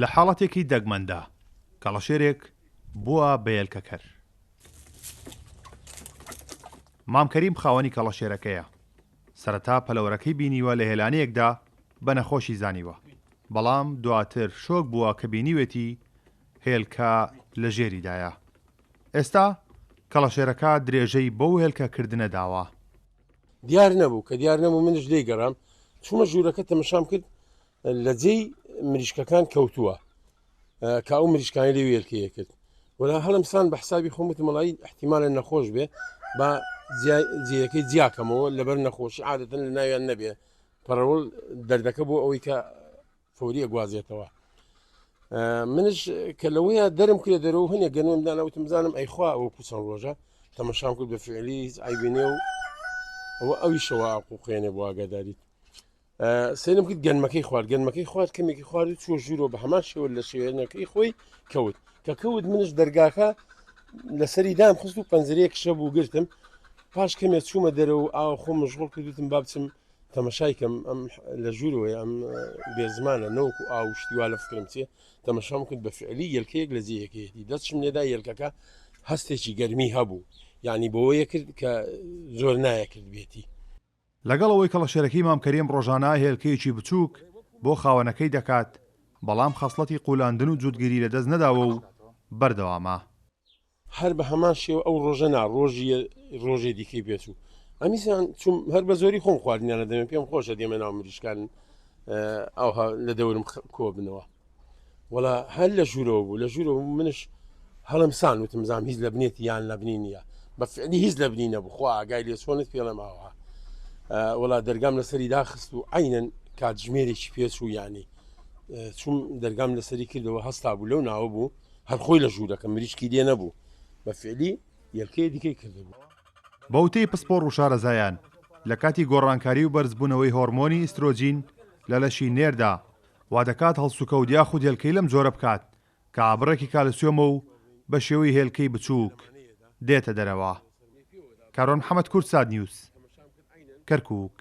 لە حاڵەتێکی دەگمەندا کەڵەشێرێک بووە بە هێلکەکەر. مامکەریم خاوەنی کەڵەشێرەکەیە. سەرەتا پەلەوەرەکەی بینیوە لە هێلانەیەکدا بە نەخۆشی زانیوە، بەڵام دواتر شۆک بووە کە بینیوێتی هێلکە لە ژێریدایە. ئێستا کەڵەشێرەکە درێژەی بەو هێلکەکردنە داوە. دیار نەبوو کە دیار نەبوو منش لێی گەڕام چوومە ژوورەکە تەمەشام کرد لە جێی مریشکەکان کەوتووە کە ئەو مریشکانی لێ وێلکەیە کرد وەلا هەڵمسان بە حسابی خۆمت مەڵایی احتیمالە نەخۆش بێ بە جێیەکەی جیاکەمەوە لەبەر نەخۆشی عادەتەن لە ناویان نەبێ پەڕەوڵ دەردەکە بۆ ئەوەی کە فۆریە گوازێتەوە. منش کە لەوەیە دەرم کرێ دەرەوە هەنێ گەنومدانەوتم بزانم ئەیخوا ئەوە پوسەن ڕۆژە تەمەشام کرد بە فعلی ئایبینێ و ئەوە ئەوی شەوە ئاقوقێنێ بۆ ئاگاداریت. سێنم کرد گەنمەکەی خوارد گەنمەکەی خوارد کەمێکی خوارد چوە ژوورۆ بە هەمان شێوە لە شوێنەکەی خۆی کەوت کە کەوت منش دەرگاکە لەسەری دام خست و پەنجەرەیەک شە بوو گرتم پاش کەمێ چوومە دەرەوە ئاو خۆ مەشغوڵ کردوتم با بچم تەمەشایکەم ئەم لە ژوورەوەی ئەم بێزمانە نەوەکو ئاو شتیوا لە فکرم چێ تەمەشام کرد بە فعلی یەلکەیەک لە جێیەکەیەتی دەستشم لێدا یەلکەکە هەستێکی گەرمی هەبوو یعنی بەوەیە کرد کە زۆر نایە کرد بێتی. لەگەڵەوەی کەڵەشێرەکەی مامکەریم ڕۆژانە هێلکەیەکی بچووک بۆ خاوەنەکەی دەکات، بەڵام خەسڵەتی قولاندن و جوودگیری لەدەست نەداوە و بەردەوامە. هەر بە هەمان شێوە ئەو ڕۆژە ڕۆژێ دیکەی بێچوو ئەمیسان چوم هەر بە زۆری خۆم خواردنیانە دەمێن پێم خۆشە دێمە ناو مریشکان ئەوها لە دەورم کۆ بنەوە وەڵا هەر لە ژوورەوە بوو لە ژوورەوە منش هەڵمسان وتم زانام هیچ لە بنێتی یان لە بنی نییە بە فعلی هیچ لە بنی نەبوو خوا ئاگای لێ چۆنت پێڵم ئاوها وەڵا دەرگام لەسەری داخست و عینەن کاتژمێرێکی پێچوو یانی چوم دەرگام لەسەری کردەوە هەستا بوو لەو ناوە بوو هەر خۆی لە ژوورەکە مریشکی لێ نەبوو بە فعلی یەلکەیە دیکەی کردبوو. بەوتەی پسپۆڕ و شارەزایان لە کاتی گۆڕانکاری و بەرزبوونەوەی هۆرمۆنی ئیسترۆجین لە لەشی نێردا وا دەکات هەڵسوکەوت یاخود هێلکەی لەم جۆرە بکات کە ئابڕێکی کالسیۆمە و بە شێوەی هێلکەی بچووک دێتە دەرەوە. کارۆن محەممەد کورد ساد نیوس کەرکووک.